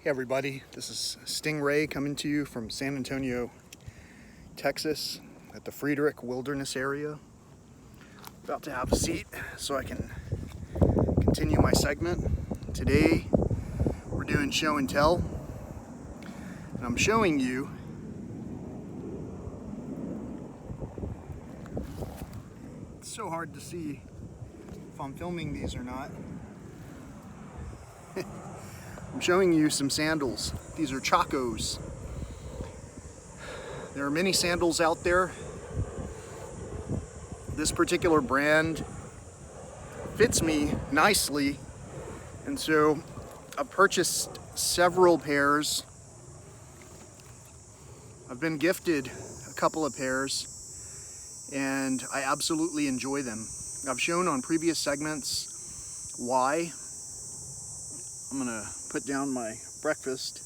Hey everybody, this is Stingray coming to you from San Antonio, Texas at the Friedrich Wilderness area. About to have a seat so I can continue my segment. Today we're doing show and tell, and I'm showing you it's so hard to see if I'm filming these or not. I'm showing you some sandals. These are Chacos. There are many sandals out there. This particular brand fits me nicely, and so I've purchased several pairs. I've been gifted a couple of pairs, and I absolutely enjoy them. I've shown on previous segments why. I'm gonna put down my breakfast.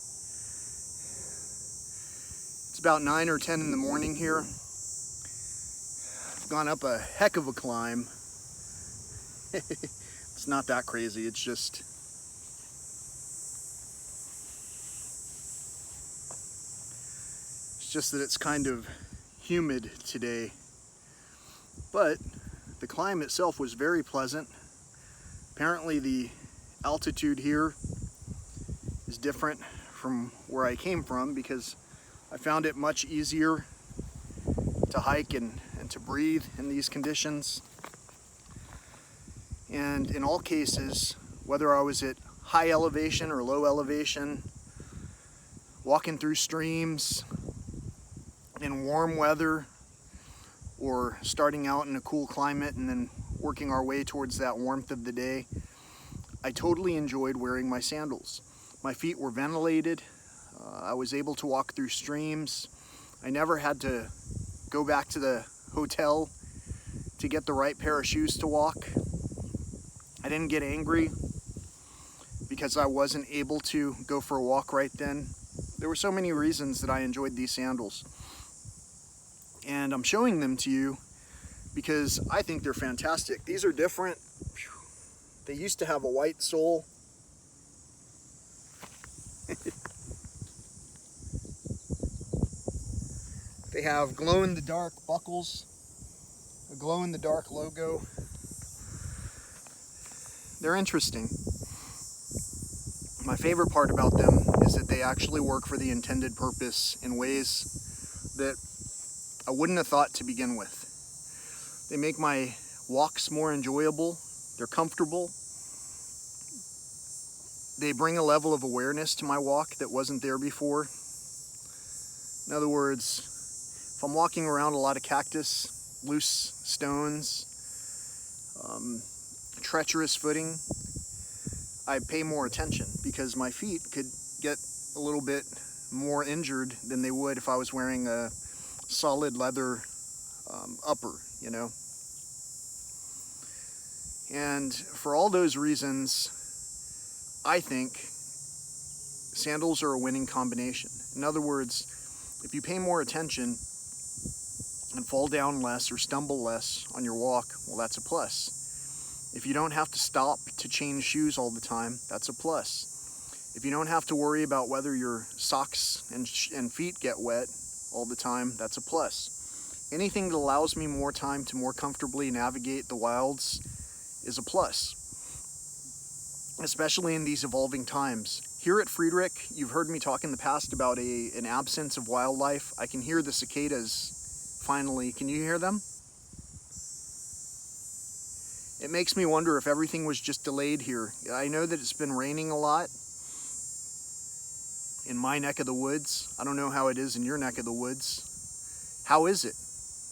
It's about 9 or 10 in the morning here. I've gone up a heck of a climb. It's not that crazy, it's just that it's kind of humid today. But the climb itself was very pleasant. Apparently the altitude here is different from where I came from, because I found it much easier to hike and to breathe in these conditions. And in all cases, whether I was at high elevation or low elevation, walking through streams in warm weather, or starting out in a cool climate and then working our way towards that warmth of the day, I totally enjoyed wearing my sandals. My feet were ventilated. I was able to walk through streams. I never had to go back to the hotel to get the right pair of shoes to walk. I didn't get angry because I wasn't able to go for a walk right then. There were so many reasons that I enjoyed these sandals. And I'm showing them to you because I think they're fantastic. These are different. They used to have a white sole. They have glow-in-the-dark buckles, a glow-in-the-dark logo. They're interesting. My favorite part about them is that they actually work for the intended purpose in ways that I wouldn't have thought to begin with. They make my walks more enjoyable. They're comfortable. They bring a level of awareness to my walk that wasn't there before. In other words, if I'm walking around a lot of cactus, loose stones, treacherous footing, I pay more attention because my feet could get a little bit more injured than they would if I was wearing a solid leather upper, you know. And for all those reasons, I think sandals are a winning combination. In other words, if you pay more attention and fall down less or stumble less on your walk, well, that's a plus. If you don't have to stop to change shoes all the time, that's a plus. If you don't have to worry about whether your socks and feet get wet all the time, that's a plus. Anything that allows me more time to more comfortably navigate the wilds is a plus, especially in these evolving times. Here at Friedrich, you've heard me talk in the past about an absence of wildlife. I can hear the cicadas finally. Can you hear them? It makes me wonder if everything was just delayed here. I know that it's been raining a lot in my neck of the woods. I don't know how it is in your neck of the woods. How is it?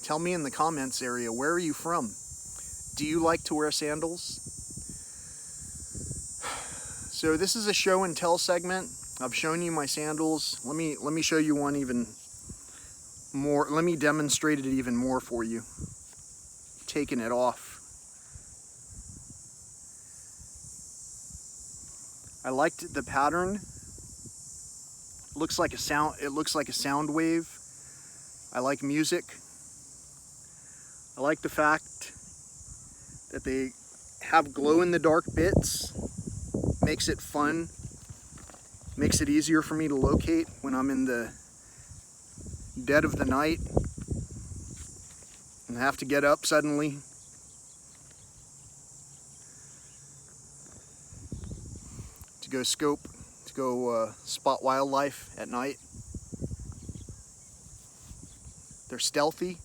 Tell me in the comments area. Where are you from? Do you like to wear sandals? So this is a show and tell segment. I've shown you my sandals. Let me show you one even more. Let me demonstrate it even more for you. Taking it off. I liked the pattern. It looks like a sound wave. I like music. I like the fact that they have glow-in-the-dark bits. Makes it fun. Makes it easier for me to locate when I'm in the dead of the night and have to get up suddenly. To go scope, to go spot wildlife at night. They're stealthy.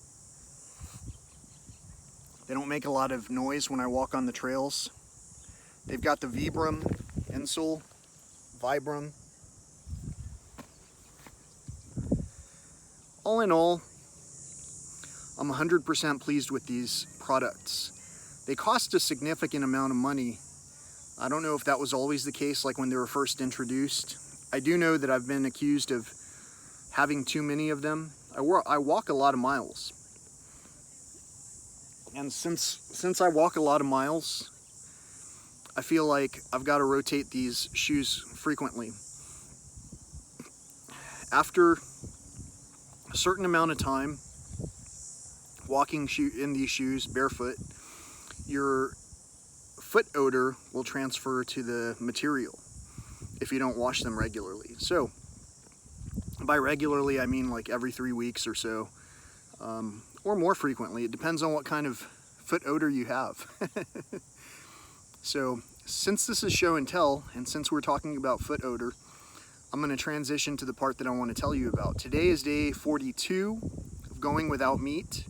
They don't make a lot of noise when I walk on the trails. They've got the vibram insole, vibram. All in all, I'm 100% pleased with these products. They cost a significant amount of money. I don't know if that was always the case, like when they were first introduced. I do know that I've been accused of having too many of them. I walk a lot of miles. And since I walk a lot of miles, I feel like I've got to rotate these shoes frequently. After a certain amount of time walking in these shoes barefoot, your foot odor will transfer to the material if you don't wash them regularly. So by regularly, I mean like every 3 weeks or so, or more frequently. It depends on what kind of foot odor you have. So since this is show and tell, and since we're talking about foot odor, I'm going to transition to the part that I want to tell you about. Today is day 42 of going without meat,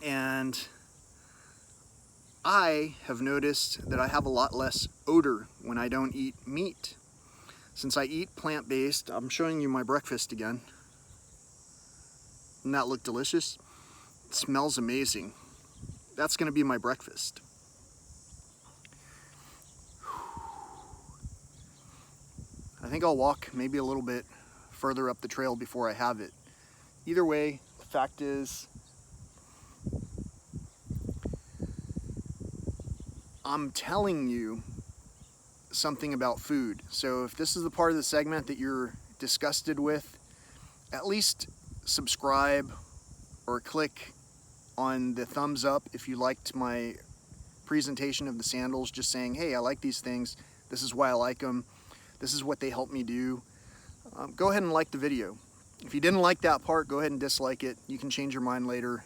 and I have noticed that I have a lot less odor when I don't eat meat. Since I eat plant-based, I'm showing you my breakfast again. Doesn't that look delicious? It smells amazing. That's going to be my breakfast. I think I'll walk maybe a little bit further up the trail before I have it. Either way, the fact is, I'm telling you something about food. So if this is the part of the segment that you're disgusted with, at least subscribe or click on the thumbs up if you liked my presentation of the sandals, just saying, hey, I like these things, this is why I like them, this is what they help me do. Go ahead and like the video. If you didn't like that part, go ahead and dislike it. You can change your mind later.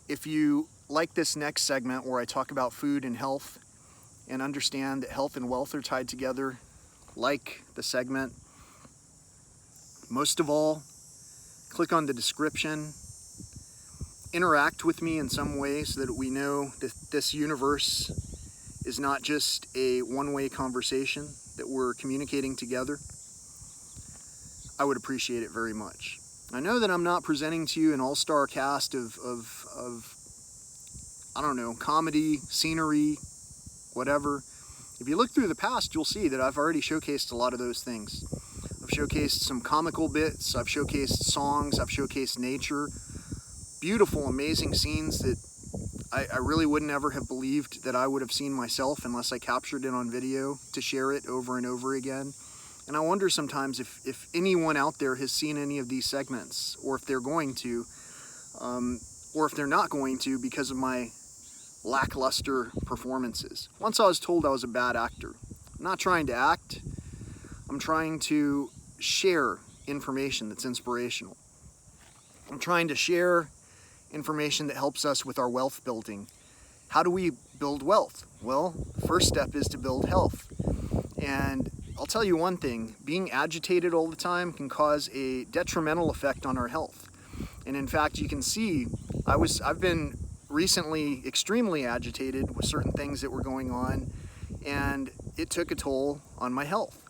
If you like this next segment where I talk about food and health and understand that health and wealth are tied together, like the segment, most of all, click on the description, interact with me in some way so that we know that this universe is not just a one-way conversation, that we're communicating together. I would appreciate it very much. I know that I'm not presenting to you an all-star cast of I don't know, comedy, scenery, whatever. If you look through the past, you'll see that I've already showcased a lot of those things. I've showcased some comical bits, I've showcased songs, I've showcased nature, beautiful, amazing scenes that I really wouldn't ever have believed that I would have seen myself unless I captured it on video to share it over and over again. And I wonder sometimes if anyone out there has seen any of these segments, or if they're going to, or if they're not going to because of my lackluster performances. Once I was told I was a bad actor. I'm not trying to act, I'm trying to share information that's inspirational. I'm trying to share information that helps us with our wealth building. How do we build wealth? Well, the first step is to build health. And I'll tell you one thing, being agitated all the time can cause a detrimental effect on our health. And in fact, you can see, I've been recently extremely agitated with certain things that were going on, and it took a toll on my health.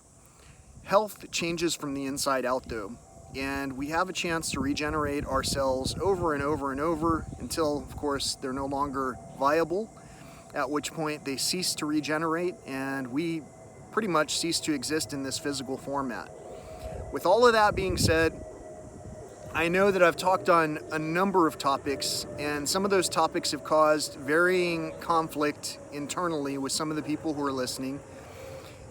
Health changes from the inside out though, and we have a chance to regenerate our cells over and over and over until, of course, they're no longer viable, at which point they cease to regenerate and we pretty much cease to exist in this physical format. With all of that being said, I know that I've talked on a number of topics, and some of those topics have caused varying conflict internally with some of the people who are listening.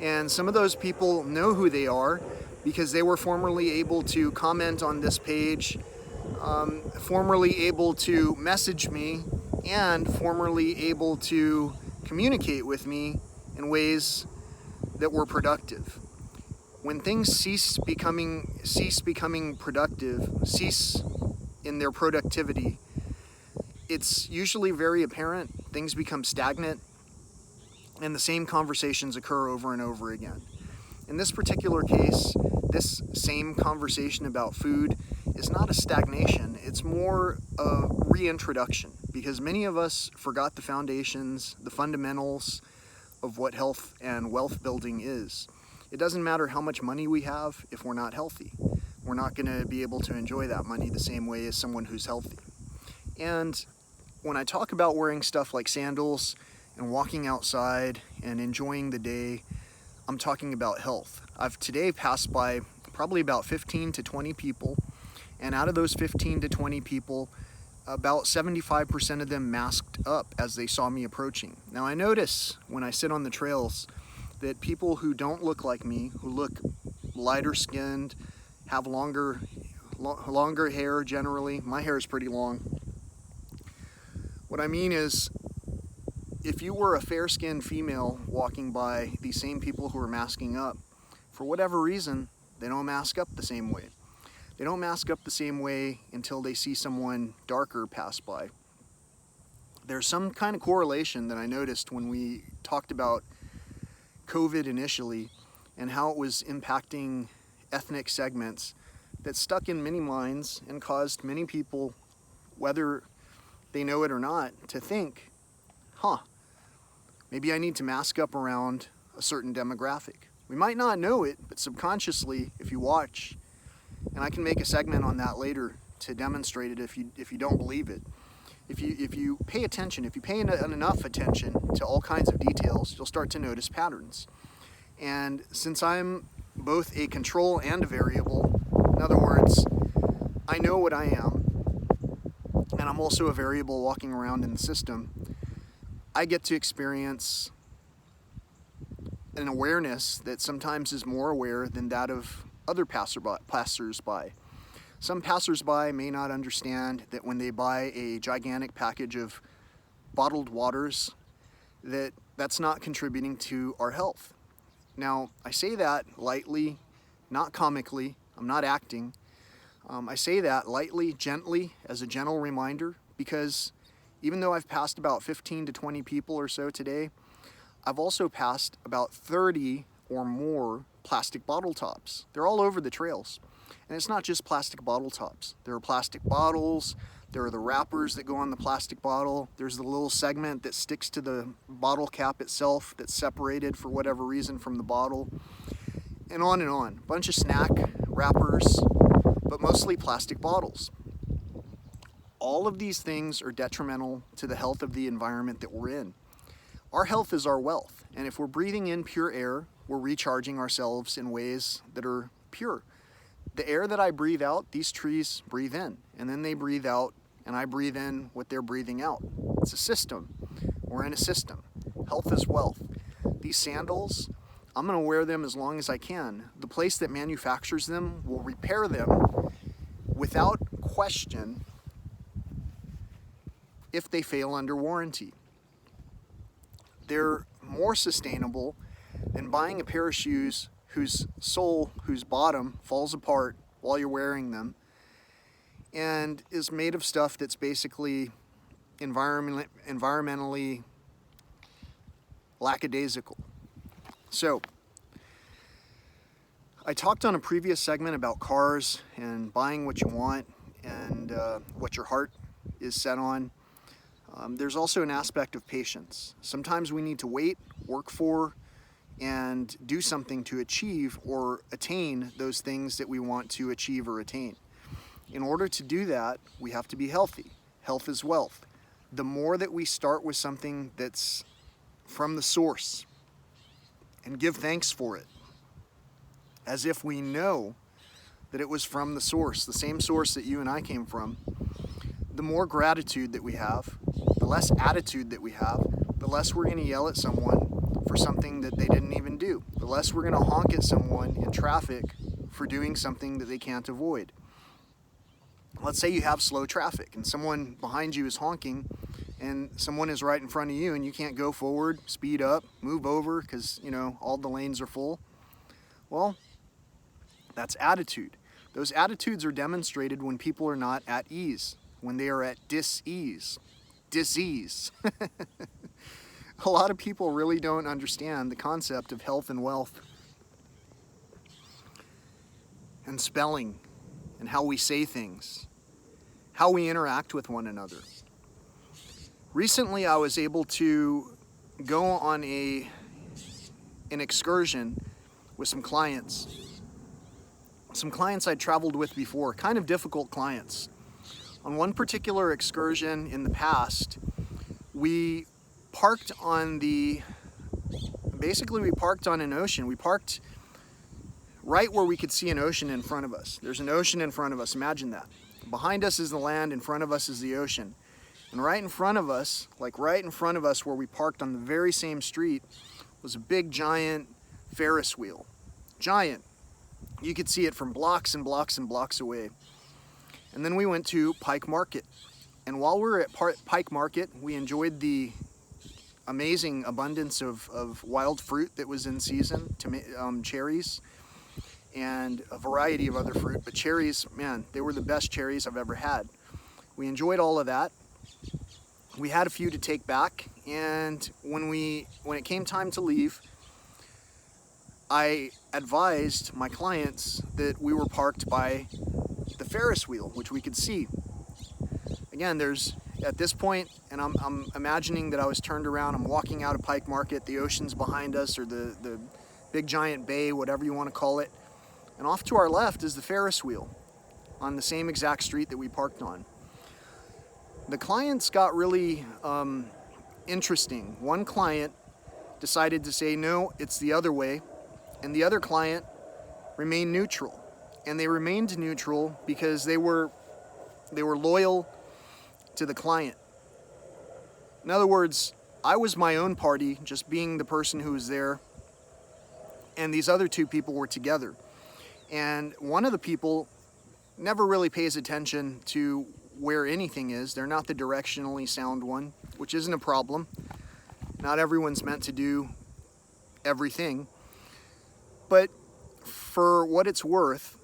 And some of those people know who they are because they were formerly able to comment on this page, formerly able to message me, and formerly able to communicate with me in ways that were productive. When things cease becoming productive, cease in their productivity, it's usually very apparent. Things become stagnant, and the same conversations occur over and over again. In this particular case, this same conversation about food is not a stagnation, it's more a reintroduction, because many of us forgot the foundations, the fundamentals of what health and wealth building is. It doesn't matter how much money we have if we're not healthy. We're not going to be able to enjoy that money the same way as someone who's healthy. And when I talk about wearing stuff like sandals and walking outside and enjoying the day, I'm talking about health. I've today passed by probably about 15 to 20 people, and out of those 15 to 20 people, about 75% of them masked up as they saw me approaching. Now I notice when I sit on the trails that people who don't look like me, who look lighter skinned, have longer hair generally. My hair is pretty long. What I mean is, if you were a fair-skinned female walking by these same people who are masking up, for whatever reason, they don't mask up the same way. They don't mask up the same way until they see someone darker pass by. There's some kind of correlation that I noticed when we talked about COVID initially and how it was impacting ethnic segments that stuck in many minds and caused many people, whether they know it or not, to think, maybe I need to mask up around a certain demographic. We might not know it, but subconsciously, if you watch, and I can make a segment on that later to demonstrate it if you don't believe it. If you pay attention, if you pay enough attention to all kinds of details, you'll start to notice patterns. And since I'm both a control and a variable, in other words, I know what I am, and I'm also a variable walking around in the system, I get to experience an awareness that sometimes is more aware than that of other passersby. Some passersby may not understand that when they buy a gigantic package of bottled waters, that's not contributing to our health. Now, I say that lightly, not comically. I'm not acting. I say that lightly, gently, as a gentle reminder, because even though I've passed about 15 to 20 people or so today, I've also passed about 30 or more plastic bottle tops. They're all over the trails. And it's not just plastic bottle tops. There are plastic bottles, there are the wrappers that go on the plastic bottle, there's the little segment that sticks to the bottle cap itself that's separated for whatever reason from the bottle, and on and on. A bunch of snack wrappers, but mostly plastic bottles. All of these things are detrimental to the health of the environment that we're in. Our health is our wealth, and if we're breathing in pure air, we're recharging ourselves in ways that are pure. The air that I breathe out, these trees breathe in, and then they breathe out, and I breathe in what they're breathing out. It's a system. We're in a system. Health is wealth. These sandals, I'm going to wear them as long as I can. The place that manufactures them will repair them without question if they fail under warranty. They're more sustainable than buying a pair of shoes whose sole, whose bottom falls apart while you're wearing them and is made of stuff that's basically environmentally lackadaisical. So, I talked on a previous segment about cars and buying what you want and what your heart is set on. There's also an aspect of patience. Sometimes we need to wait, work for, and do something to achieve or attain those things that we want to achieve or attain. In order to do that, we have to be healthy. Health is wealth. The more that we start with something that's from the source and give thanks for it, as if we know that it was from the source, the same source that you and I came from, the more gratitude that we have, the less attitude that we have, the less we're going to yell at someone for something that they didn't even do. The less we're going to honk at someone in traffic for doing something that they can't avoid. Let's say you have slow traffic and someone behind you is honking and someone is right in front of you and you can't go forward, speed up, move over because, all the lanes are full. Well, that's attitude. Those attitudes are demonstrated when people are not at ease, when they are at dis-ease. Disease. A lot of people really don't understand the concept of health and wealth and spelling and how we say things, how we interact with one another. Recently, I was able to go on an excursion with some clients I'd traveled with before, kind of difficult clients. On one particular excursion in the past, we parked on an ocean. We parked right where we could see an ocean in front of us. There's an ocean in front of us, imagine that. Behind us is the land, in front of us is the ocean. And right in front of us where we parked on the very same street, was a big giant Ferris wheel. Giant. You could see it from blocks and blocks and blocks away. And then we went to Pike Market. And while we were at Pike Market, we enjoyed the amazing abundance of wild fruit that was in season, cherries, and a variety of other fruit. But cherries, man, they were the best cherries I've ever had. We enjoyed all of that. We had a few to take back, and when it came time to leave, I advised my clients that we were parked by the Ferris wheel, which we could see. Again, at this point, and I'm imagining that I was turned around, I'm walking out of Pike Market, the ocean's behind us, or the big giant bay, whatever you want to call it, and off to our left is the Ferris wheel on the same exact street that we parked on. The clients got really interesting. One client decided to say, no, it's the other way, and the other client remained neutral. And they remained neutral because they were loyal to the client. In other words, I was my own party, just being the person who was there, and these other two people were together. And one of the people never really pays attention to where anything is. They're not the directionally sound one, which isn't a problem. Not everyone's meant to do everything. But for what it's worth,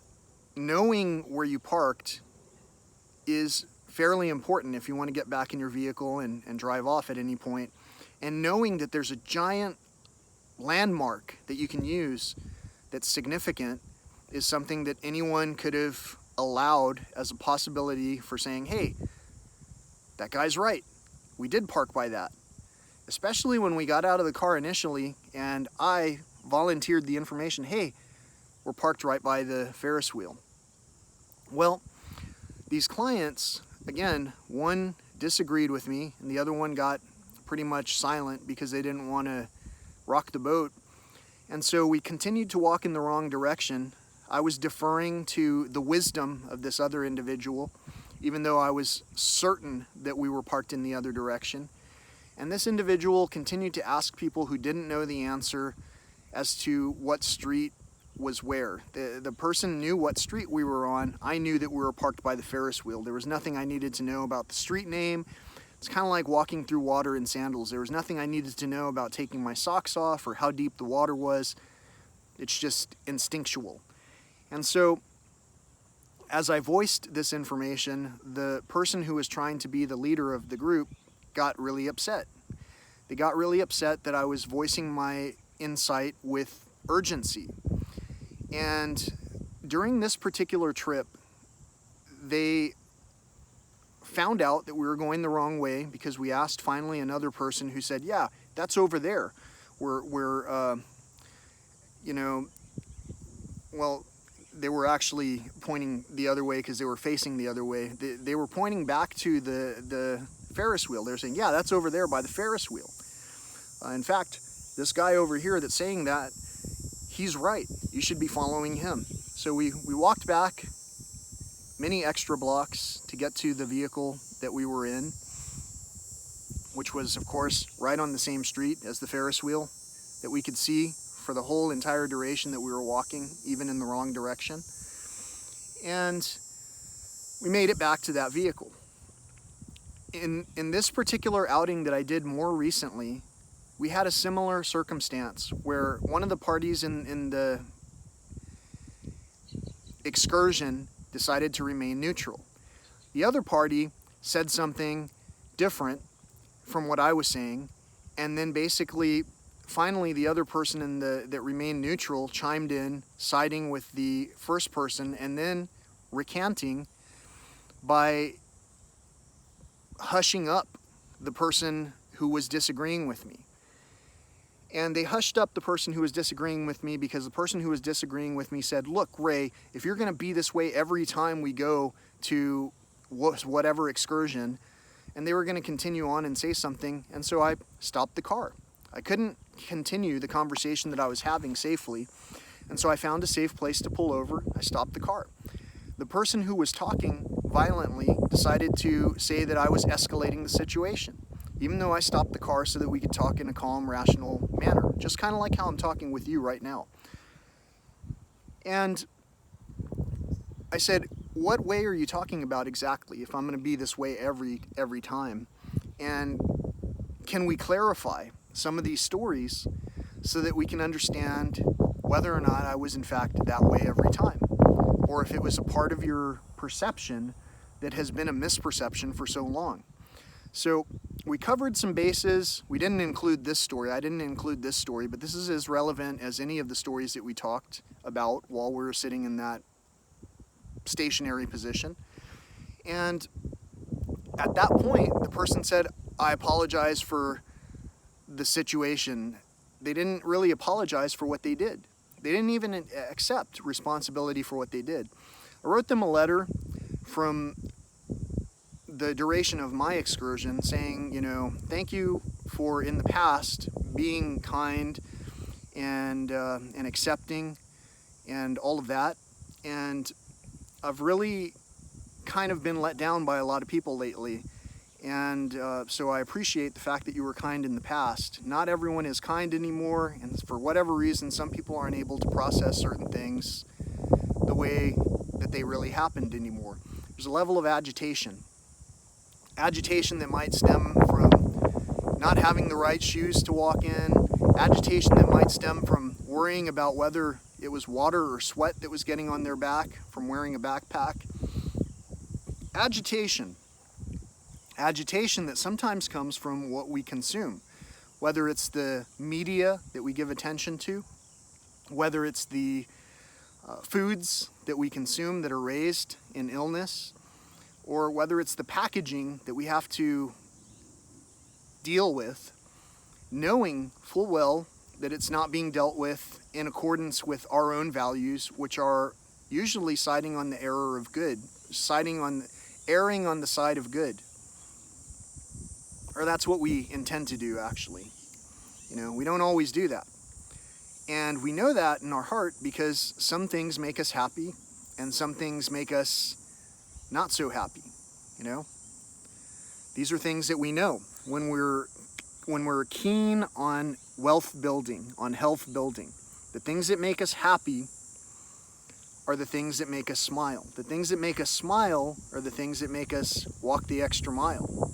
knowing where you parked is fairly important if you want to get back in your vehicle and drive off at any point. And knowing that there's a giant landmark that you can use that's significant is something that anyone could have allowed as a possibility for saying, hey, that guy's right. We did park by that. Especially when we got out of the car initially and I volunteered the information, hey, we're parked right by the Ferris wheel. Well, these clients, again, one disagreed with me and the other one got pretty much silent because they didn't want to rock the boat. And so we continued to walk in the wrong direction. I was deferring to the wisdom of this other individual, even though I was certain that we were parked in the other direction. And this individual continued to ask people who didn't know the answer as to what street was where. The person knew what street we were on. I knew that we were parked by the Ferris wheel. There was nothing I needed to know about the street name. It's kind of like walking through water in sandals. There was nothing I needed to know about taking my socks off or how deep the water was. It's just instinctual. And so, as I voiced this information, the person who was trying to be the leader of the group got really upset. They got really upset that I was voicing my insight with urgency. And during this particular trip, they found out that we were going the wrong way because we asked finally another person who said, yeah, that's over there. They were actually pointing the other way because they were facing the other way. They were pointing back to the Ferris wheel. They're saying, yeah, that's over there by the Ferris wheel. In fact, this guy over here that's saying that, he's right. You should be following him. So we walked back many extra blocks to get to the vehicle that we were in, which was, of course, right on the same street as the Ferris wheel that we could see for the whole entire duration that we were walking, even in the wrong direction. And we made it back to that vehicle. in this particular outing that I did more recently, we had a similar circumstance where one of the parties in the excursion decided to remain neutral. The other party said something different from what I was saying, and then basically, finally, the other person that remained neutral chimed in, siding with the first person, and then recanting by hushing up the person who was disagreeing with me. And they hushed up the person who was disagreeing with me because the person who was disagreeing with me said, "Look, Ray, if you're going to be this way every time we go to whatever excursion," and they were going to continue on and say something, and so I stopped the car. I couldn't continue the conversation that I was having safely, and so I found a safe place to pull over. I stopped the car. The person who was talking violently decided to say that I was escalating the situation, even though I stopped the car so that we could talk in a calm, rational manner, just kind of like how I'm talking with you right now. And I said, "What way are you talking about exactly if I'm going to be this way every time? And can we clarify some of these stories so that we can understand whether or not I was in fact that way every time, or if it was a part of your perception that has been a misperception for so long?" So we covered some bases. We didn't include this story. I didn't include this story, but this is as relevant as any of the stories that we talked about while we were sitting in that stationary position. And at that point, the person said, "I apologize for the situation." They didn't really apologize for what they did. They didn't even accept responsibility for what they did. I wrote them a letter from the duration of my excursion saying, thank you for in the past being kind and accepting and all of that. And I've really kind of been let down by a lot of people lately. And so I appreciate the fact that you were kind in the past. Not everyone is kind anymore, and for whatever reason, some people aren't able to process certain things the way that they really happened anymore. There's a level of agitation that might stem from not having the right shoes to walk in, agitation that might stem from worrying about whether it was water or sweat that was getting on their back from wearing a backpack. Agitation that sometimes comes from what we consume, whether it's the media that we give attention to, whether it's the foods that we consume that are raised in illness, or whether it's the packaging that we have to deal with, knowing full well that it's not being dealt with in accordance with our own values, which are usually siding on the error of good, erring on the side of good. Or that's what we intend to do, actually. We don't always do that. And we know that in our heart because some things make us happy and some things make us not so happy. These are things that we know when we're keen on wealth building, on health building. The things that make us happy are the things that make us smile. The things that make us smile are the things that make us walk the extra mile.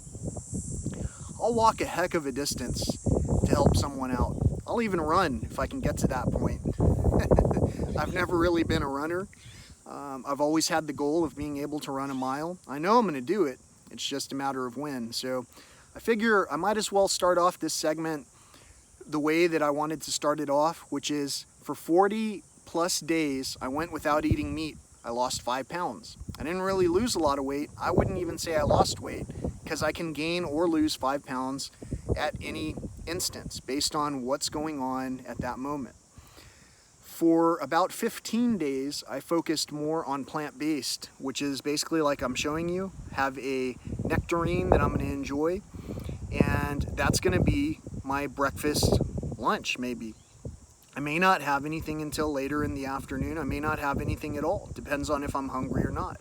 I'll walk a heck of a distance to help someone out. I'll even run if I can get to that point. I've never really been a runner. I've always had the goal of being able to run a mile. I know I'm going to do it. It's just a matter of when. So I figure I might as well start off this segment the way that I wanted to start it off, which is for 40 plus days, I went without eating meat. I lost 5 pounds. I didn't really lose a lot of weight. I wouldn't even say I lost weight because I can gain or lose 5 pounds at any instance based on what's going on at that moment. For about 15 days, I focused more on plant-based, which is basically like I'm showing you, have a nectarine that I'm going to enjoy, and that's going to be my breakfast, lunch maybe. I may not have anything until later in the afternoon. I may not have anything at all. Depends on if I'm hungry or not.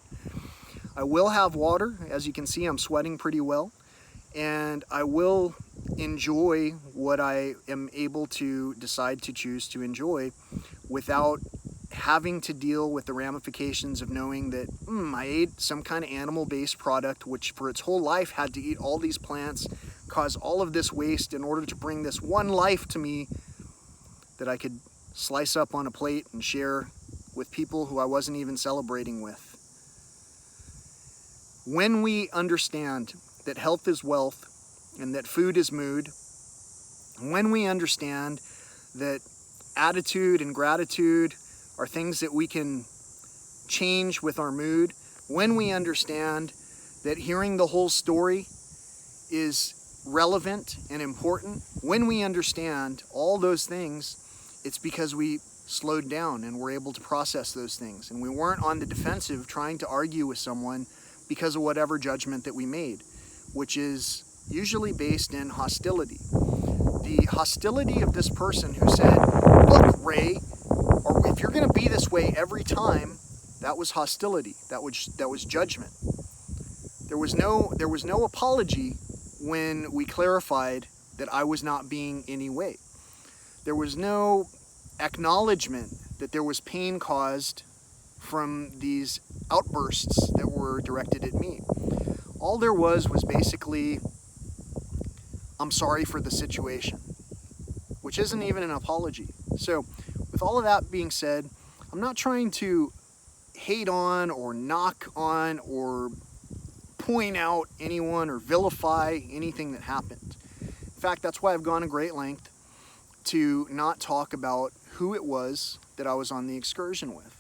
I will have water. As you can see, I'm sweating pretty well. And I will enjoy what I am able to decide to choose to enjoy without having to deal with the ramifications of knowing that I ate some kind of animal-based product which for its whole life had to eat all these plants, cause all of this waste in order to bring this one life to me that I could slice up on a plate and share with people who I wasn't even celebrating with. When we understand that health is wealth and that food is mood, when we understand that attitude and gratitude are things that we can change with our mood, when we understand that hearing the whole story is relevant and important, when we understand all those things, it's because we slowed down and were able to process those things. And we weren't on the defensive trying to argue with someone because of whatever judgment that we made, which is usually based in hostility. The hostility of this person who said, look, Ray, or if you're going to be this way every time, that was hostility. That was judgment. There was no apology when we clarified that I was not being any way. There was no acknowledgement that there was pain caused from these outbursts that were directed at me. All there was basically, I'm sorry for the situation, which isn't even an apology. So with all of that being said, I'm not trying to hate on or knock on or point out anyone or vilify anything that happened. In fact, that's why I've gone a great length to not talk about who it was that I was on the excursion with.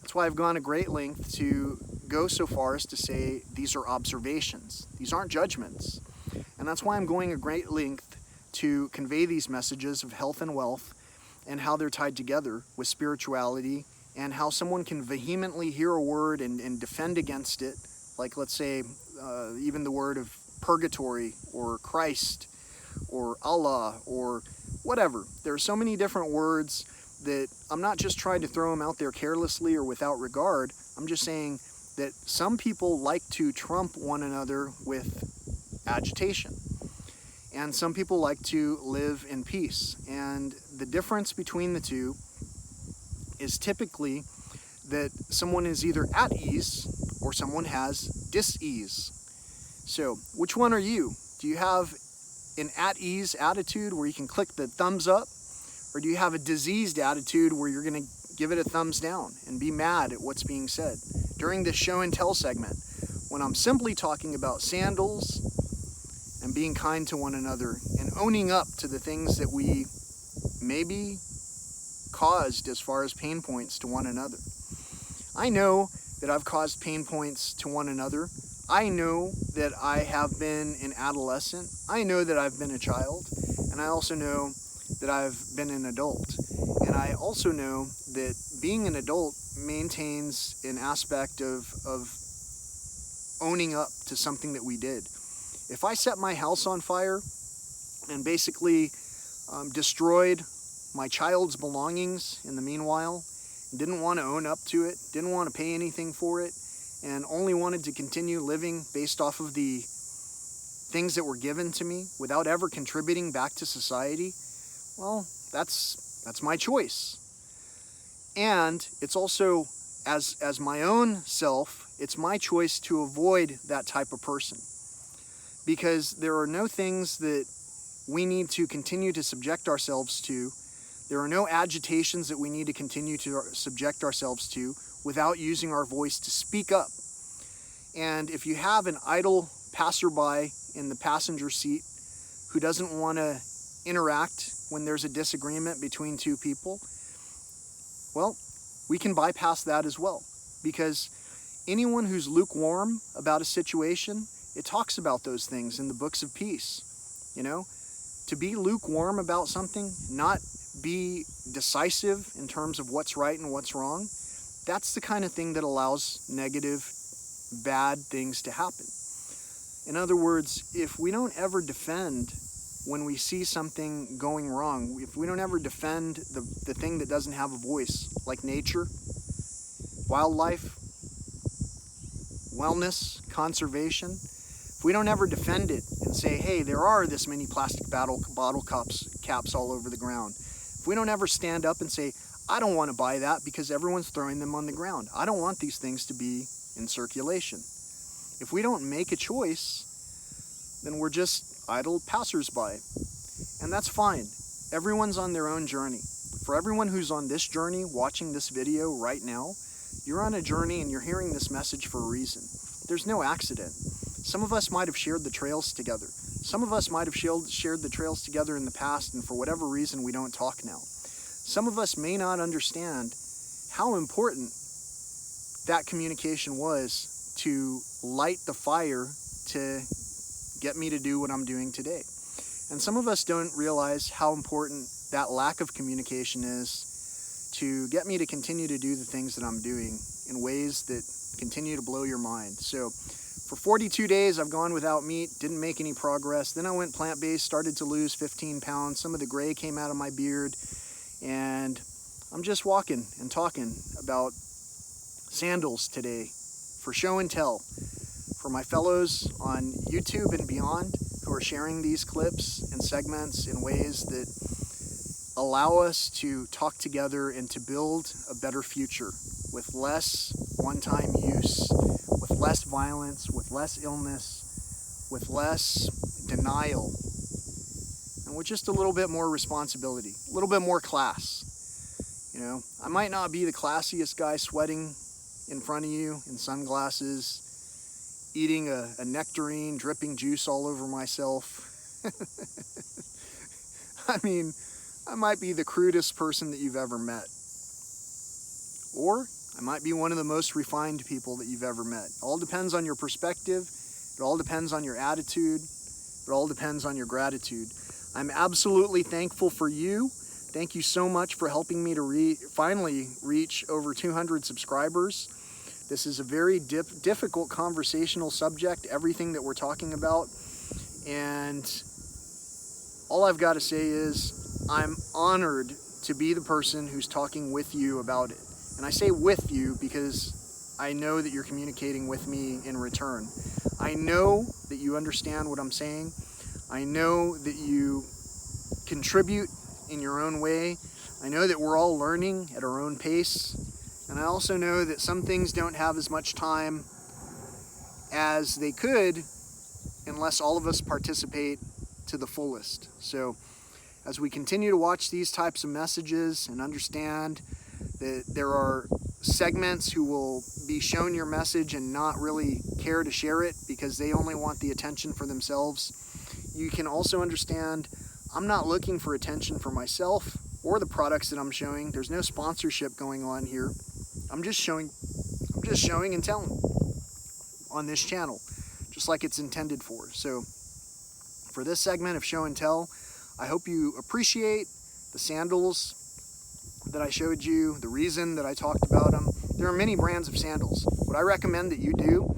That's why I've gone a great length to go so far as to say these are observations. These aren't judgments. And that's why I'm going a great length to convey these messages of health and wealth and how they're tied together with spirituality and how someone can vehemently hear a word and defend against it. Like, let's say, even the word of purgatory or Christ or Allah or whatever. There are so many different words that I'm not just trying to throw them out there carelessly or without regard. I'm just saying that some people like to trump one another with agitation. And some people like to live in peace. And the difference between the two is typically that someone is either at ease or someone has dis-ease. So, which one are you? Do you have an at-ease attitude where you can click the thumbs up? Or do you have a diseased attitude where you're going to give it a thumbs down and be mad at what's being said? During this show and tell segment, when I'm simply talking about sandals and being kind to one another and owning up to the things that we maybe caused as far as pain points to one another. I know that I've caused pain points to one another. I know that I have been an adolescent. I know that I've been a child. And I also know that I've been an adult. And I also know that being an adult maintains an aspect of owning up to something that we did. If I set my house on fire and basically destroyed my child's belongings in the meanwhile, didn't want to own up to it, didn't want to pay anything for it, and only wanted to continue living based off of the things that were given to me without ever contributing back to society, well, that's my choice. And it's also, as my own self, it's my choice to avoid that type of person. Because there are no things that we need to continue to subject ourselves to. There are no agitations that we need to continue to subject ourselves to without using our voice to speak up. And if you have an idle passerby in the passenger seat who doesn't want to interact when there's a disagreement between two people, well, we can bypass that as well. Because anyone who's lukewarm about a situation, it talks about those things in the books of peace. You know, to be lukewarm about something, not be decisive in terms of what's right and what's wrong, that's the kind of thing that allows negative, bad things to happen. In other words, if we don't ever defend when we see something going wrong, if we don't ever defend the thing that doesn't have a voice, like nature, wildlife, wellness, conservation, if we don't ever defend it and say, hey, there are this many plastic bottle caps all over the ground, if we don't ever stand up and say, I don't want to buy that because everyone's throwing them on the ground. I don't want these things to be in circulation. If we don't make a choice, then we're just idle passersby. And that's fine. Everyone's on their own journey. For everyone who's on this journey, watching this video right now, you're on a journey and you're hearing this message for a reason. There's no accident. Some of us might have shared the trails together. Some of us might have shared the trails together in the past, and for whatever reason, we don't talk now. Some of us may not understand how important that communication was to light the fire to get me to do what I'm doing today. And some of us don't realize how important that lack of communication is to get me to continue to do the things that I'm doing in ways that continue to blow your mind. So for 42 days, I've gone without meat, didn't make any progress. Then I went plant-based, started to lose 15 pounds. Some of the gray came out of my beard. And I'm just walking and talking about sandals today for show and tell. For my fellows on YouTube and beyond who are sharing these clips and segments in ways that allow us to talk together and to build a better future with less one-time use, with less violence, with less illness, with less denial, and with just a little bit more responsibility, a little bit more class. You know, I might not be the classiest guy sweating in front of you in sunglasses, eating a nectarine, dripping juice all over myself. I mean, I might be the crudest person that you've ever met. Or I might be one of the most refined people that you've ever met. It all depends on your perspective. It all depends on your attitude. It all depends on your gratitude. I'm absolutely thankful for you. Thank you so much for helping me to finally reach over 200 subscribers. This is a very difficult conversational subject, everything that we're talking about. And all I've got to say is I'm honored to be the person who's talking with you about it. And I say with you because I know that you're communicating with me in return. I know that you understand what I'm saying. I know that you contribute in your own way. I know that we're all learning at our own pace. And I also know that some things don't have as much time as they could unless all of us participate to the fullest. So as we continue to watch these types of messages and understand that there are segments who will be shown your message and not really care to share it because they only want the attention for themselves, you can also understand I'm not looking for attention for myself or the products that I'm showing. There's no sponsorship going on here. I'm just showing and telling on this channel, just like it's intended for. So for this segment of show and tell, I hope you appreciate the sandals that I showed you, the reason that I talked about them. There are many brands of sandals. What I recommend that you do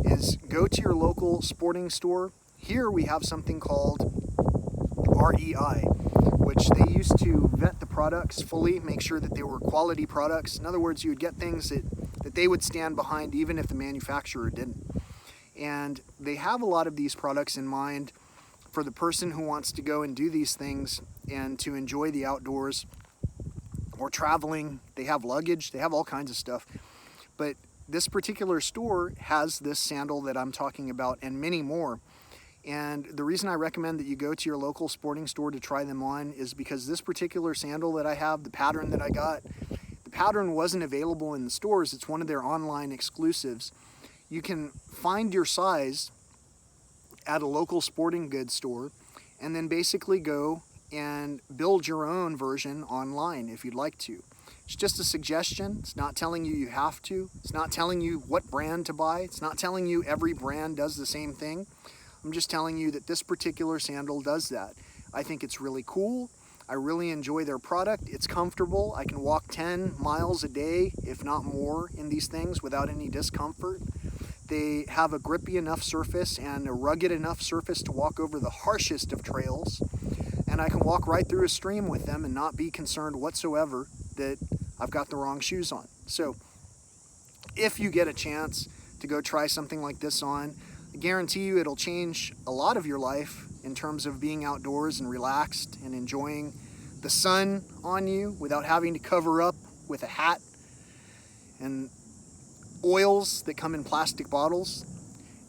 is go to your local sporting store. Here we have something called REI, which they used to vet the products fully, make sure that they were quality products. In other words, you would get things that they would stand behind even if the manufacturer didn't. And they have a lot of these products in mind for the person who wants to go and do these things and to enjoy the outdoors or traveling. They have luggage, they have all kinds of stuff. But this particular store has this sandal that I'm talking about and many more. And the reason I recommend that you go to your local sporting store to try them on is because this particular sandal that I have, the pattern that I got, the pattern wasn't available in the stores. It's one of their online exclusives. You can find your size at a local sporting goods store and then basically go and build your own version online if you'd like to. It's just a suggestion. It's not telling you you have to. It's not telling you what brand to buy. It's not telling you every brand does the same thing. I'm just telling you that this particular sandal does that. I think it's really cool. I really enjoy their product. It's comfortable. I can walk 10 miles a day, if not more, in these things without any discomfort. They have a grippy enough surface and a rugged enough surface to walk over the harshest of trails. And I can walk right through a stream with them and not be concerned whatsoever that I've got the wrong shoes on. So if you get a chance to go try something like this on, I guarantee you it'll change a lot of your life in terms of being outdoors and relaxed and enjoying the sun on you without having to cover up with a hat and oils that come in plastic bottles.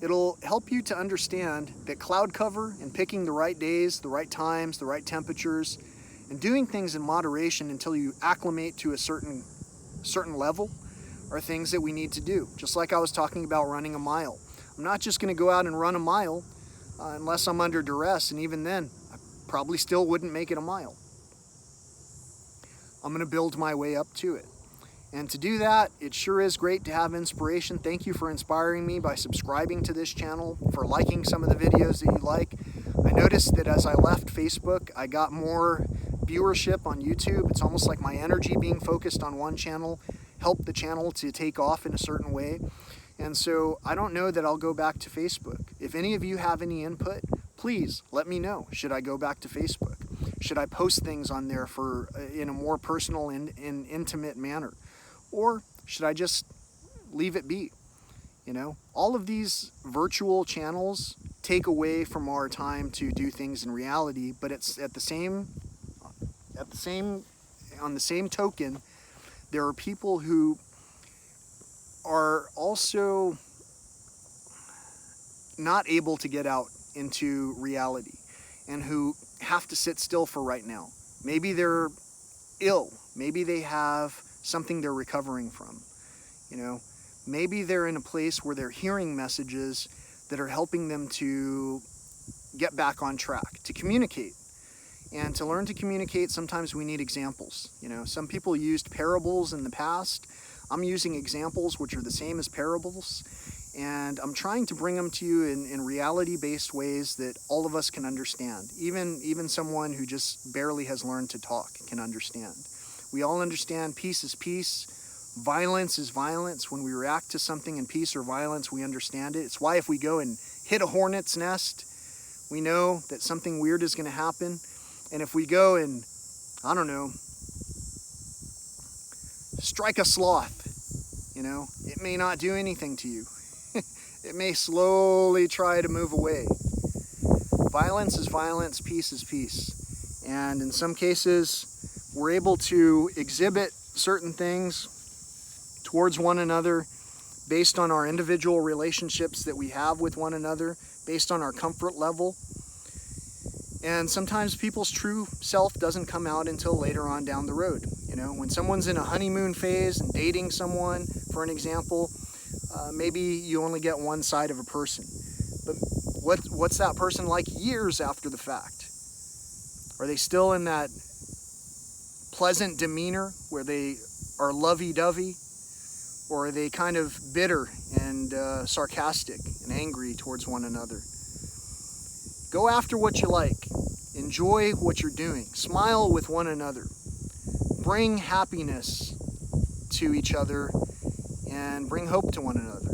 It'll help you to understand that cloud cover and picking the right days, the right times, the right temperatures, and doing things in moderation until you acclimate to a certain level are things that we need to do. Just like I was talking about running a mile. I'm not just going to go out and run a mile unless I'm under duress, and even then, I probably still wouldn't make it a mile. I'm going to build my way up to it. And to do that, it sure is great to have inspiration. Thank you for inspiring me by subscribing to this channel, for liking some of the videos that you like. I noticed that as I left Facebook, I got more viewership on YouTube. It's almost like my energy being focused on one channel helped the channel to take off in a certain way. And so I don't know that I'll go back to Facebook. If any of you have any input, please let me know. Should I go back to Facebook? Should I post things on there in a more personal and intimate manner? Or should I just leave it be? You know, all of these virtual channels take away from our time to do things in reality, but it's on the same token, there are people who are also not able to get out into reality and who have to sit still for right now. Maybe they're ill. Maybe they have something they're recovering from. You know, maybe they're in a place where they're hearing messages that are helping them to get back on track, to communicate. And to learn to communicate, sometimes we need examples. You know, some people used parables in the past. I'm using examples which are the same as parables, and I'm trying to bring them to you in reality-based ways that all of us can understand. Even someone who just barely has learned to talk can understand. We all understand peace is peace, violence is violence. When we react to something in peace or violence, we understand it. It's why if we go and hit a hornet's nest, we know that something weird is going to happen. And if we go and, I don't know, strike a sloth, you know, it may not do anything to you. It may slowly try to move away. Violence is violence, peace is peace. And in some cases, we're able to exhibit certain things towards one another based on our individual relationships that we have with one another, based on our comfort level. And sometimes people's true self doesn't come out until later on down the road. You know, when someone's in a honeymoon phase and dating someone, for an example, maybe you only get one side of a person. But what's that person like years after the fact? Are they still in that pleasant demeanor where they are lovey-dovey? Or are they kind of bitter and sarcastic and angry towards one another? Go after what you like. Enjoy what you're doing. Smile with one another. Bring happiness to each other and bring hope to one another.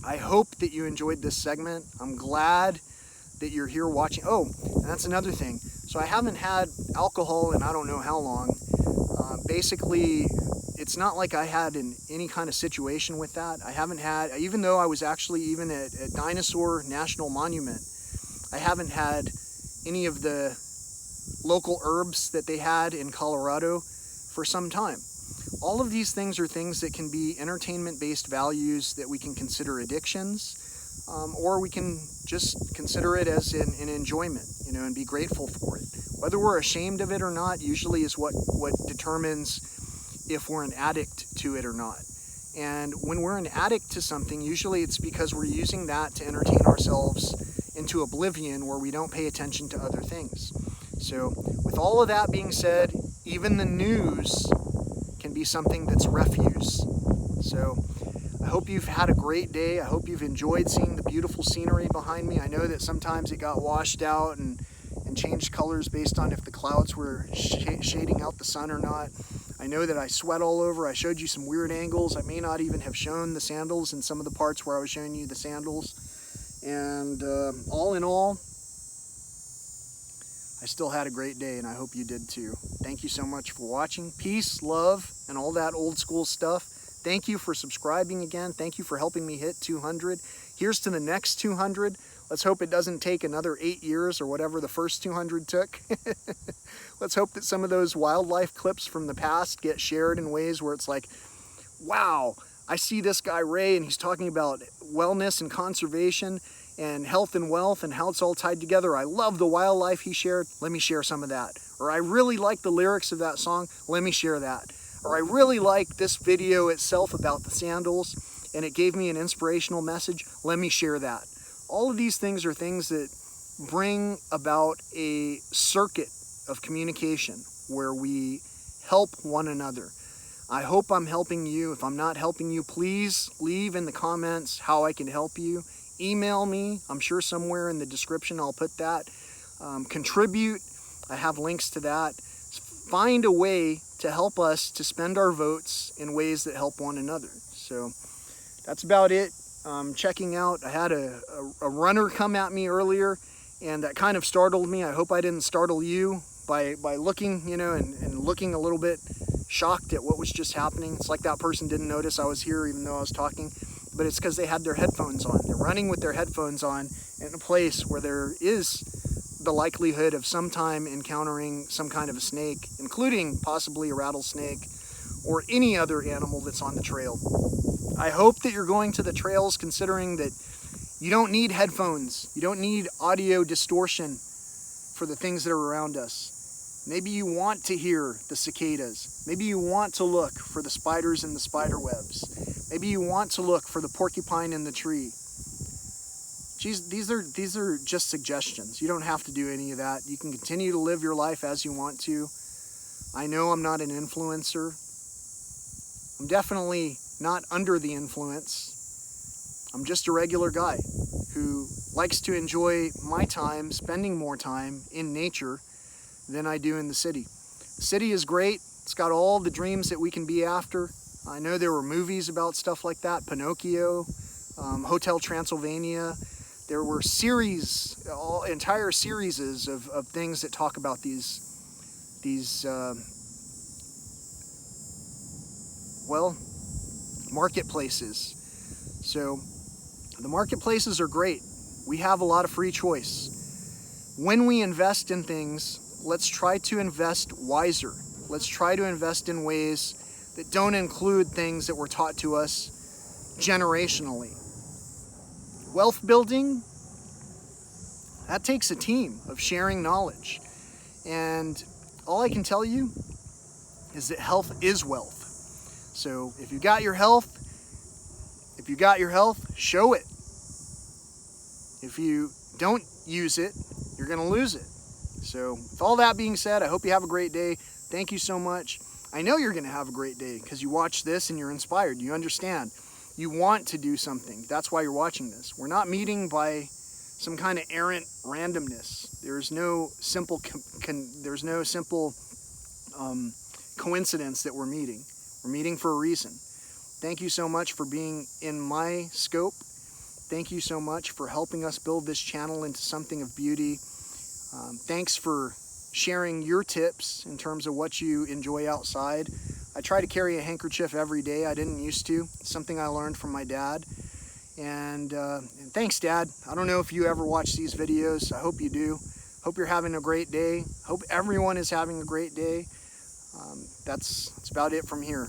I hope that you enjoyed this segment. I'm glad that you're here watching. Oh, and that's another thing. So I haven't had alcohol in I don't know how long. Basically, it's not like I had any kind of situation with that. I haven't had, even though I was actually even at Dinosaur National Monument, I haven't had any of the local herbs that they had in Colorado for some time. All of these things are things that can be entertainment-based values that we can consider addictions, or we can just consider it as an enjoyment, you know, and be grateful for it. Whether we're ashamed of it or not usually is what determines if we're an addict to it or not. And when we're an addict to something, usually it's because we're using that to entertain ourselves into oblivion where we don't pay attention to other things. So with all of that being said, even the news can be something that's refuse. So I hope you've had a great day. I hope you've enjoyed seeing the beautiful scenery behind me. I know that sometimes it got washed out and changed colors based on if the clouds were shading out the sun or not. I know that I sweat all over. I showed you some weird angles. I may not even have shown the sandals in some of the parts where I was showing you the sandals. And all in all, I still had a great day, and I hope you did too. Thank you so much for watching. Peace, love, and all that old school stuff. Thank you for subscribing again. Thank you for helping me hit 200. Here's to the next 200. Let's hope it doesn't take another 8 years or whatever the first 200 took. Let's hope that some of those wildlife clips from the past get shared in ways where it's like, wow, I see this guy Ray and he's talking about wellness and conservation and health and wealth and how it's all tied together. I love the wildlife he shared. Let me share some of that. Or I really like the lyrics of that song. Let me share that. Or I really like this video itself about the sandals and it gave me an inspirational message. Let me share that. All of these things are things that bring about a circuit of communication where we help one another. I hope I'm helping you. If I'm not helping you, please leave in the comments how I can help you. Email me. I'm sure somewhere in the description I'll put that. Contribute. I have links to that. Find a way to help us to spend our votes in ways that help one another. So that's about it. Checking out. I had a runner come at me earlier and that kind of startled me. I hope I didn't startle you by looking, and looking a little bit shocked at what was just happening. It's like that person didn't notice I was here even though I was talking, but it's because they had their headphones on. They're running with their headphones on in a place where there is the likelihood of sometime encountering some kind of a snake, including possibly a rattlesnake or any other animal that's on the trail. I hope that you're going to the trails considering that you don't need headphones. You don't need audio distortion for the things that are around us. Maybe you want to hear the cicadas. Maybe you want to look for the spiders and the spider webs. Maybe you want to look for the porcupine in the tree. Geez, these are just suggestions. You don't have to do any of that. You can continue to live your life as you want to. I know I'm not an influencer. I'm definitely not under the influence. I'm just a regular guy who likes to enjoy my time, spending more time in nature than I do in the city. The city is great. It's got all the dreams that we can be after. I know there were movies about stuff like that, Pinocchio, Hotel Transylvania. There were entire series of things that talk about these marketplaces. So the marketplaces are great. We have a lot of free choice. When we invest in things, let's try to invest wiser. Let's try to invest in ways that don't include things that were taught to us generationally. Wealth building, that takes a team of sharing knowledge. And all I can tell you is that health is wealth. So if you got your health, show it. If you don't use it, you're going to lose it. So with all that being said, I hope you have a great day. Thank you so much. I know you're going to have a great day because you watch this and you're inspired. You understand. You want to do something. That's why you're watching this. We're not meeting by some kind of errant randomness. There's no simple coincidence that we're meeting. We're meeting for a reason. Thank you so much for being in my scope. Thank you so much for helping us build this channel into something of beauty. Thanks for sharing your tips in terms of what you enjoy outside. I try to carry a handkerchief every day. I didn't used to. It's something I learned from my dad. And thanks, Dad. I don't know if you ever watch these videos. I hope you do. Hope you're having a great day. Hope everyone is having a great day. That's about it from here.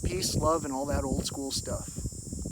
Peace, love, and all that old school stuff.